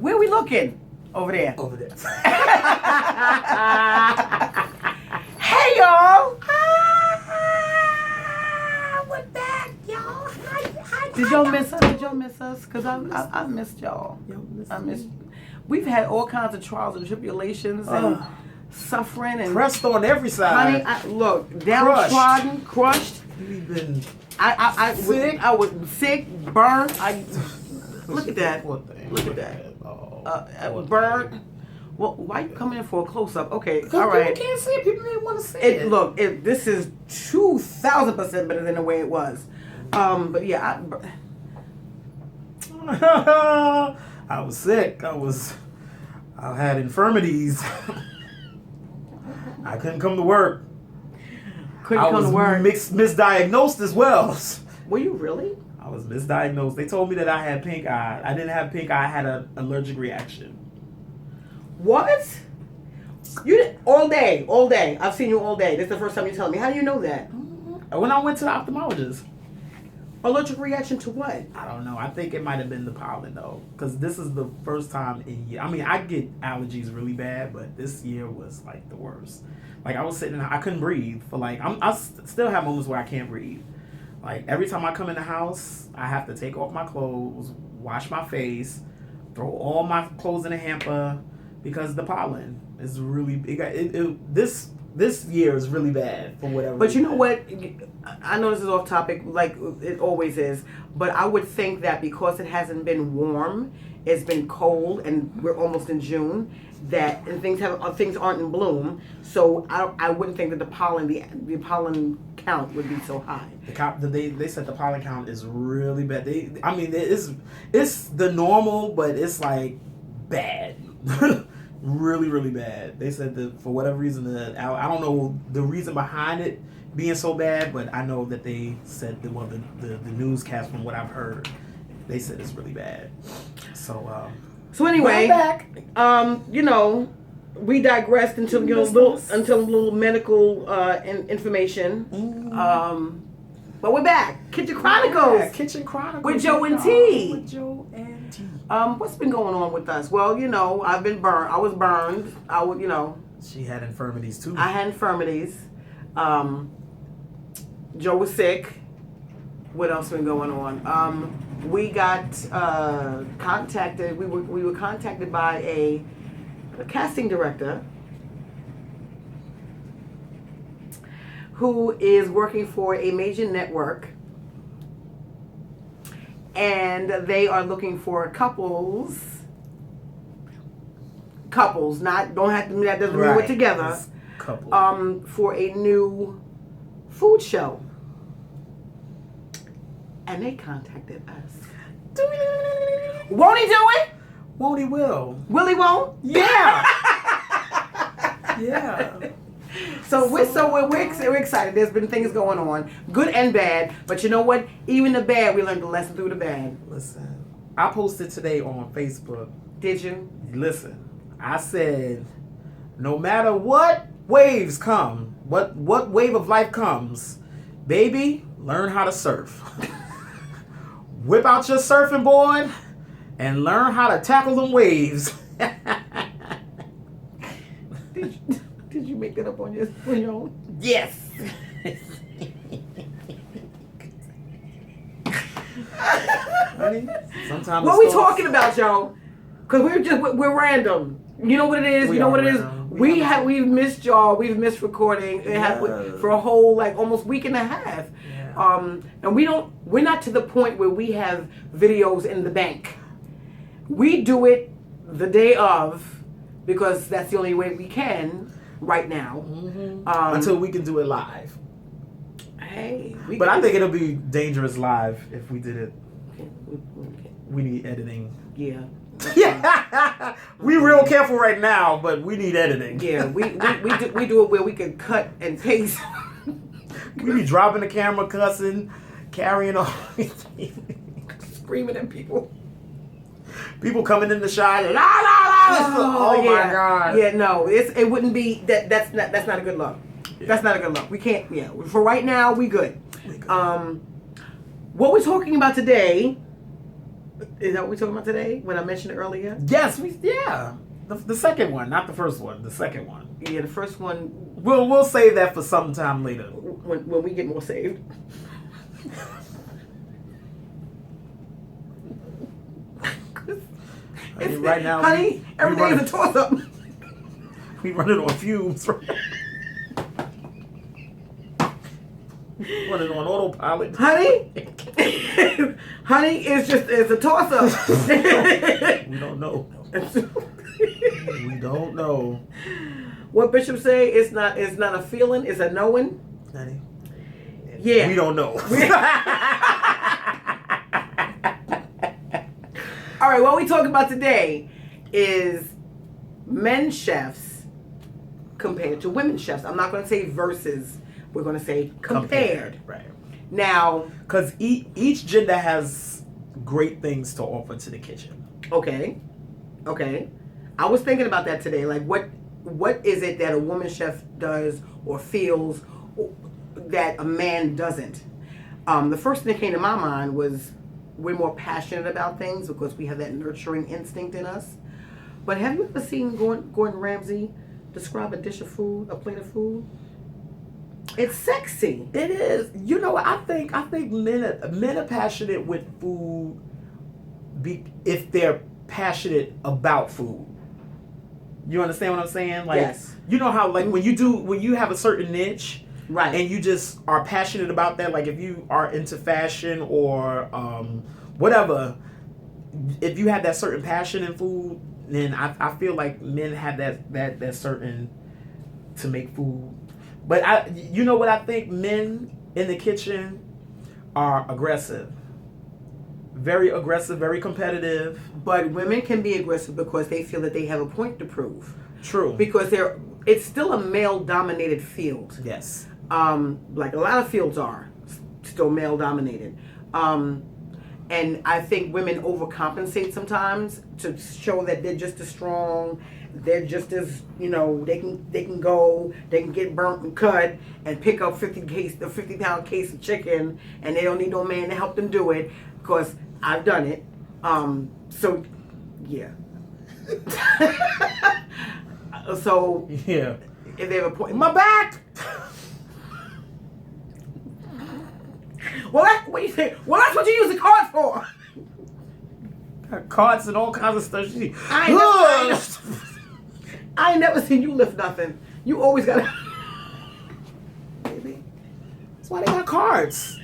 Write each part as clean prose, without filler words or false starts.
Where we looking? Over there. Over there. Hey, y'all. We're back, y'all. Did y'all miss us? Did y'all miss us? Because I missed y'all. I missed. We've had all kinds of trials and tribulations and suffering and pressed on every side. Honey, look, downtrodden, crushed. We've been sick. I was sick, burnt. Look at that. Look at that. Burnt. Well, why you coming in for a close up? Okay, all right. People can't see it. People didn't want to see it. Look, this is 2,000% better than the way it was. But yeah, I was sick. I had infirmities. I couldn't come to work. Couldn't come to work. I was misdiagnosed as well. Were you really? I was misdiagnosed. They told me that I had pink eye. I didn't have pink eye. I had an allergic reaction. What? You did, all day. I've seen you all day. This is the first time you're telling me. How do you know that? When I went to the ophthalmologist. Allergic reaction to what? I don't know. I think it might have been the pollen though, because this is the first time in years. I mean, I get allergies really bad, but this year was like the worst. Like I was sitting, I couldn't breathe for like. I still have moments where I can't breathe. Like every time I come in the house, I have to take off my clothes, wash my face, throw all my clothes in a hamper because the pollen is really big. This year is really bad for whatever. But you know what? I know this is off topic, like it always is. But I would think that because it hasn't been warm, it's been cold, and we're almost in June. That and things aren't in bloom. So I wouldn't think that the pollen count would be so high. They said the pollen count is really bad. It's the normal, but it's like bad. Really, really bad. They said that for whatever reason, I don't know the reason behind it being so bad, but I know that they said the newscast, from what I've heard, they said it's really bad. So anyway, we digressed into little medical information. Mm-hmm. But we're back. Kitchen Chronicles. Kitchen Chronicles with Joe and T. What's What's been going on with us? Well, I've been burned. I was burned. She had infirmities too. I had infirmities. Joe was sick. What else been going on? We got contacted. We were contacted by a casting director who is working for a major network, and they are looking for couples. That doesn't mean we're together. Couple. For a new food show, and they contacted us. Won't he do it? Won't he will? Will he won't? Yeah. Yeah. So we're excited. There's been things going on, good and bad. But you know what? Even the bad, we learned the lesson through the bad. Listen, I posted today on Facebook. Did you? Listen, I said, no matter what waves come, what wave of life comes, baby, learn how to surf. Whip out your surfing board and learn how to tackle them waves. Did you make that up on your own? Yes. Honey, sometimes what are we talking about, Joe? Because we're random. You know what it is? We've missed y'all. We've missed recording. For a whole almost week and a half. Yeah. And we're not to the point where we have videos in the bank. We do it the day of because that's the only way we can right now. Mm-hmm. Until we can do it live. Hey. But I think it'll be dangerous live if we did it. We need editing. Yeah. Yeah. We real careful right now, but we need editing. Yeah, we do it where we can cut and paste. We be dropping the camera, cussing, carrying on, screaming at people. People coming in the shot, la la la. Oh yeah. my God. Yeah, no, it wouldn't be that. That's not a good look. Yeah. That's not a good look. We can't. Yeah, for right now, we good. What we're talking about today Is that what we're talking about today? When I mentioned it earlier? Yes, the second one, not the first one. The second one. Yeah, the first one. We'll save that for some time later. When we get more saved. Right now, honey, every day is a toss up. We running on fumes. Right? Running on autopilot. Honey, it's a toss up. We don't know. We don't know. What Bishop say? It's not a feeling. It's a knowing. Honey. Yeah. We don't know. All right. What we talking about today is men chefs compared to women chefs. I'm not going to say versus. We're going to say compared. Right. Now, because each gender has great things to offer to the kitchen. Okay. I was thinking about that today. Like, what is it that a woman chef does or feels that a man doesn't? The first thing that came to my mind was we're more passionate about things because we have that nurturing instinct in us. But have you ever seen Gordon Ramsay describe a dish of food, a plate of food? It's sexy. It is. You know what? I think men are passionate with food if they're passionate about food. You understand what I'm saying? Like, yes. You know how like when you have a certain niche, right, and you just are passionate about that. Like if you are into fashion or whatever, if you have that certain passion in food, then I feel like men have that certain to make food. But you know what I think? Men in the kitchen are aggressive. Very aggressive, very competitive. But women can be aggressive because they feel that they have a point to prove. True. Because it's still a male-dominated field. Yes. Like a lot of fields are still male-dominated. And I think women overcompensate sometimes to show that they're just as strong. They're just as, they can get burnt and cut and pick up 50-pound case of chicken, and they don't need no man to help them do it because I've done it. So, yeah. So, yeah. If they have a point, my back. Well, what do you think? Well, that's what you use the card for. Cards and all kinds of stuff. I ain't never seen you lift nothing. You always gotta. Baby, that's why they got cards.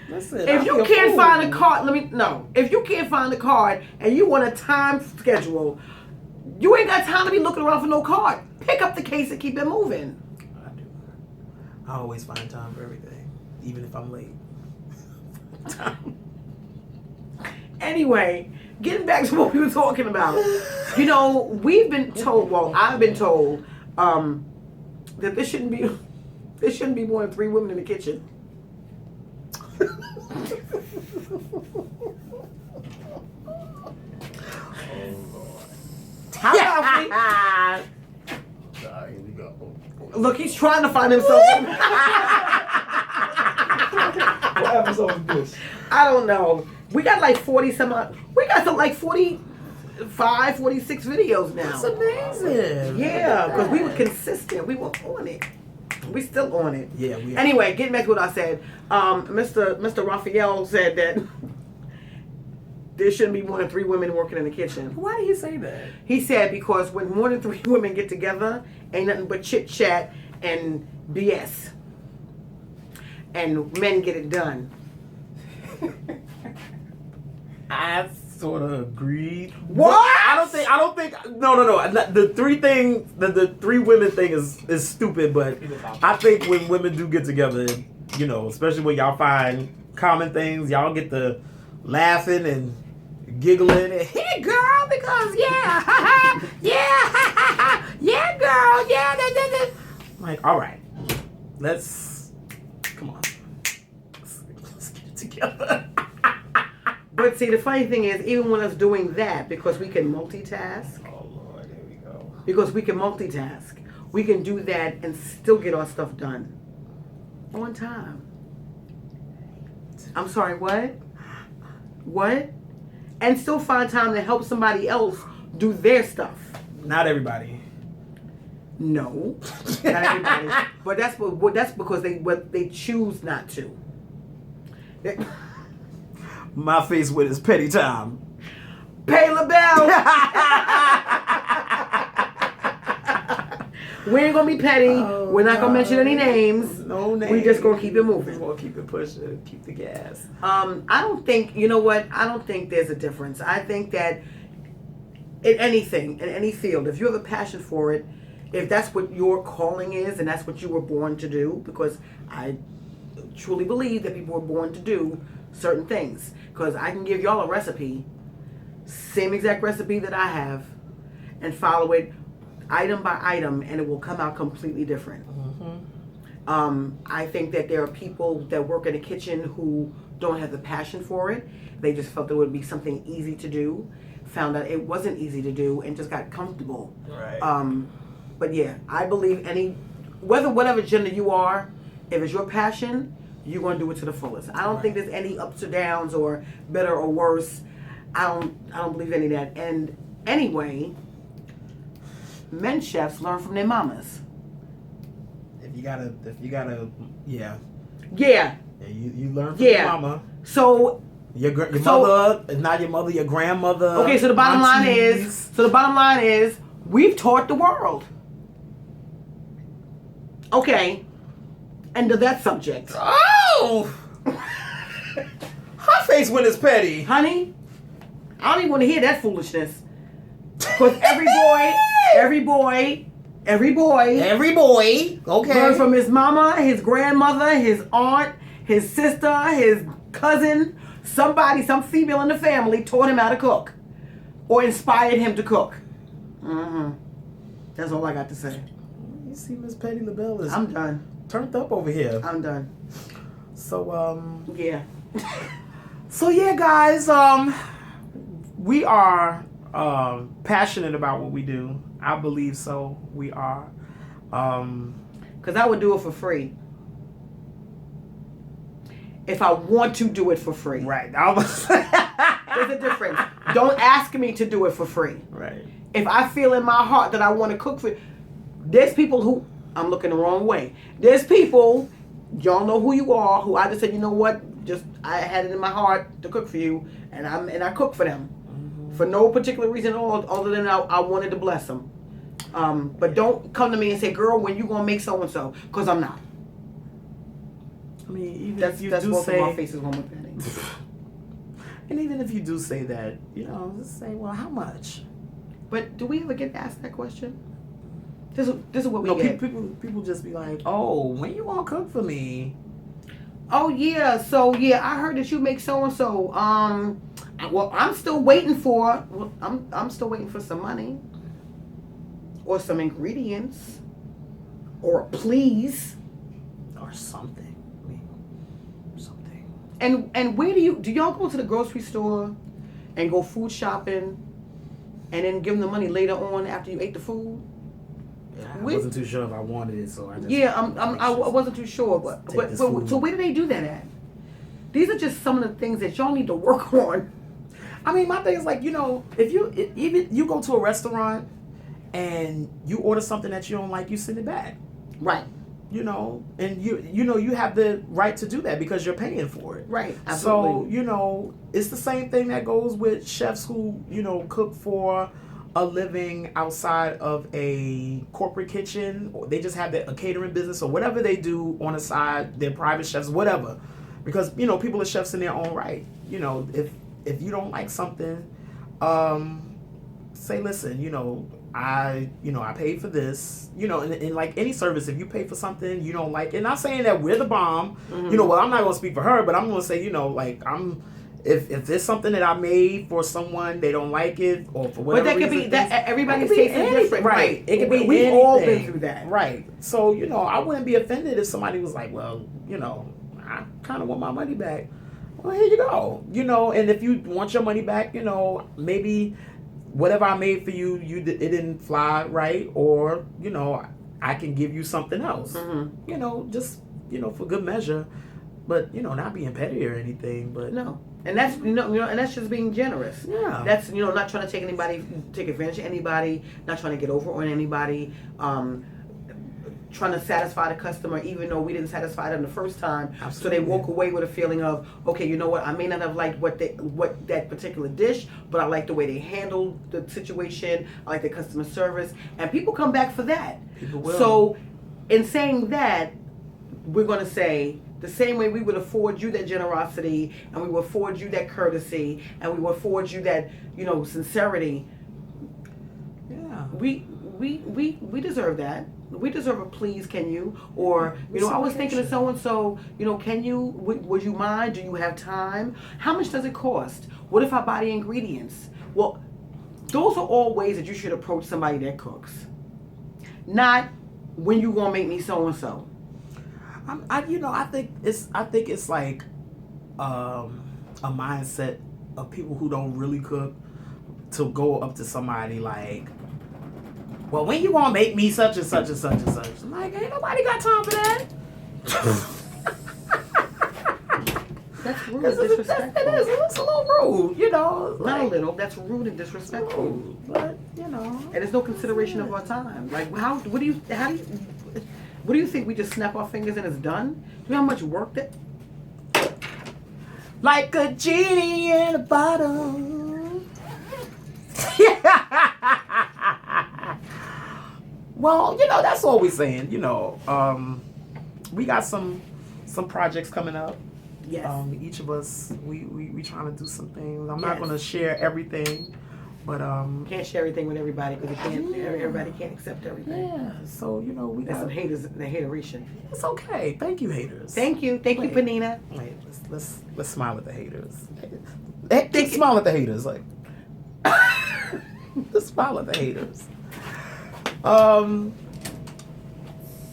Listen, if you can't find a card, if you can't find a card and you want a time schedule, you ain't got time to be looking around for no card. Pick up the case and keep it moving. I do. I always find time for everything, even if I'm late. Anyway, getting back to what we were talking about. We've been told, I've been told, that there shouldn't be more than 3 women in the kitchen. How about Here we go. Look, he's trying to find himself. What episode is this? I don't know. We got like 40 some odd. We got some like 45, 46 videos now. That's amazing. Yeah, because we were consistent. We were on it. We still on it. Yeah, we are. Anyway, getting back to what I said. Mr. Raphael said that there shouldn't be more than 3 women working in the kitchen. Why did he say that? He said because when more than 3 women get together, ain't nothing but chit chat and BS. And men get it done. I sort of agreed. What? I don't think. No. The 3 thing, the 3 women thing is stupid. But I think when women do get together, especially when y'all find common things, y'all get to laughing and giggling and hey girl, because yeah, yeah girl, yeah. Like, all right, come on, let's get it together. But see, the funny thing is, even when us doing that, because we can multitask. Oh Lord, here we go. Because we can multitask, we can do that and still get our stuff done on time. I'm sorry, what? What? And still find time to help somebody else do their stuff. Not everybody. No, not everybody. But that's because they choose not to. My face with his petty time. Pay LaBelle. We ain't gonna be petty. Oh, We're not gonna mention any names. No names. We just gonna keep it moving. We're gonna keep it pushing, keep the gas. I don't think, you know what? I don't think there's a difference. I think that in anything, in any field, if you have a passion for it, if that's what your calling is and that's what you were born to do, because I truly believe that people were born to do certain things. Because I can give y'all a recipe, same exact recipe that I have, and follow it item by item, and it will come out completely different. I think that there are people that work in a kitchen who don't have the passion for it. They just felt it would be something easy to do, found out it wasn't easy to do, and just got comfortable. Right. But yeah, I believe whatever gender you are, if it's your passion, you're gonna do it to the fullest. I don't think there's any ups or downs or better or worse. I don't believe any of that. And anyway, men chefs learn from their mamas. If you gotta, yeah. Yeah. You learn from your mama. So Your mother, not your mother, your grandmother. Okay, so the bottom line is, we've taught the world. Okay, end of that subject. Oh, her face when it's petty, Honey, I don't even want to hear that foolishness. Because every boy, okay, learned from his mama, his grandmother, his aunt, his sister, his cousin. Somebody, some female in the family taught him how to cook or inspired him to cook. That's all I got to say. You see Miss Petty LaBelle is I'm done. turned up over here. I'm done. So, Yeah. So, yeah, guys, we are passionate about what we do. I believe so. We are. Because I would do it for free. If I want to do it for free. Right. There's a difference. Don't ask me to do it for free. Right. If I feel in my heart that I want to cook for, there's people who, I'm looking the wrong way. There's people, y'all know who you are, who I just said, you know what, I had it in my heart to cook for you, and I cook for them. For no particular reason at all, other than I wanted to bless them. But don't come to me and say, girl, when you gonna make so and so? Because I'm not. I mean, even That's if you both do of say, my faces one with penny. and even if you do say that, just say, well, how much? But do we ever get asked that question? This is what we No, get. people just be like, oh, when you gonna cook for me? Oh yeah, so yeah, I heard that you make so and so. Well, I'm still waiting for. Well, I'm still waiting for some money, or some ingredients, or a please, Or something. I mean, something. And where do y'all go to the grocery store, and go food shopping, and then give them the money later on after you ate the food? Yeah, I wasn't too sure if I wanted it, so I just. Yeah, I wasn't too sure, but so where do they do that at? These are just some of the things that y'all need to work on. I mean, my thing is like, if you go to a restaurant and you order something that you don't like, you send it back. Right. And you have the right to do that because you're paying for it. Right. Absolutely. So, it's the same thing that goes with chefs who, cook for a living outside of a corporate kitchen, or they just have a catering business or whatever they do on the side, they're private chefs, whatever. Because, people are chefs in their own right. If you don't like something, say, listen, I paid for this, and like any service, if you pay for something you don't like, and not saying that we're the bomb, well, I'm not gonna speak for her, but I'm gonna say, if there's something that I made for someone, they don't like it, or for whatever but that reason, could be that everybody's taste is different, right? It could be We've anything. all been through that, right? So I wouldn't be offended if somebody was like, well, I kind of want my money back. Well, here you go, and if you want your money back, maybe whatever I made for you, it didn't fly right, or I can give you something else, just for good measure, but not being petty or anything, but no. And that's and that's just being generous. Yeah. That's not trying to take advantage of anybody, not trying to get over on anybody, trying to satisfy the customer even though we didn't satisfy them the first time. Absolutely. So they walk away with a feeling of, okay, you know what, I may not have liked what that particular dish, but I like the way they handled the situation. I like the customer service, and people come back for that. People will. So in saying that, we're going to say the same way we would afford you that generosity, and we would afford you that courtesy, and we would afford you that sincerity. Yeah. We deserve that. We deserve a please, can you? Or I was thinking of so and so. Can you? Would you mind? Do you have time? How much does it cost? What if I buy the ingredients? Well, those are all ways that you should approach somebody that cooks. Not when you gonna make me so and so. I think it's like a mindset of people who don't really cook to go up to somebody like, well, when you gonna make me such and such and such and such? I'm like, ain't nobody got time for that. That's rude and disrespectful. It is. It's a little rude, Not a little. That's rude and disrespectful. Rude, but And there's no consideration of our time. Like, what do you think? We just snap our fingers and it's done? Do you know how much work that? like a genie in a bottle. Well, that's all we're saying. We got some projects coming up. Yes. Each of us, we trying to do some things. I'm not Yes. going to share everything, but Can't share everything with everybody because everybody can't accept everything. yeah. So we There's got. some haters, the hateration. It's okay. Thank you, haters. Thank you, Wait. Panina. Wait, let's smile at the haters. Hey, smile at the haters, like. Let's smile at the haters.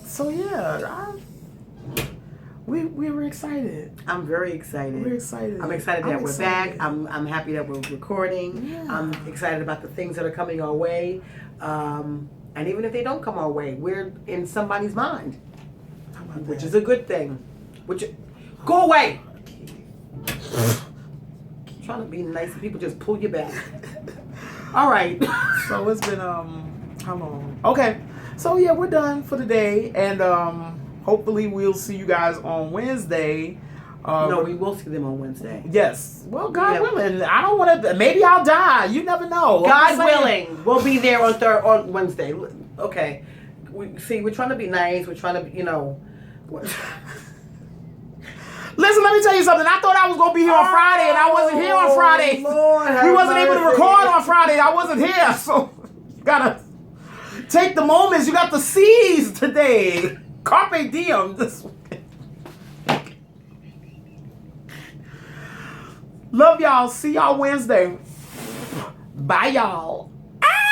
So yeah, we were excited. I'm very excited. We're excited. I'm excited that we're back. I'm happy that we're recording. Yeah. I'm excited about the things that are coming our way. And even if they don't come our way, we're in somebody's mind, How about which that? is a good thing. Go away. Trying to be nice and people just pull you back. All right. So it's been how long? Okay. So yeah, we're done for the day, and hopefully we'll see you guys on Wednesday. No, we will see them on Wednesday. Yes. Well, God Yeah. willing. I don't want to. Maybe I'll die. You never know. God willing, we'll be there on Wednesday. Okay. We're trying to be nice. We're trying to, Listen, let me tell you something. I thought I was going to be here on Friday, and I wasn't here on Friday. Lord have We wasn't able to mercy. record on Friday. I wasn't here, so you gotta take the moments. You got to seize today. Carpe diem. Love y'all. See y'all Wednesday. Bye, y'all.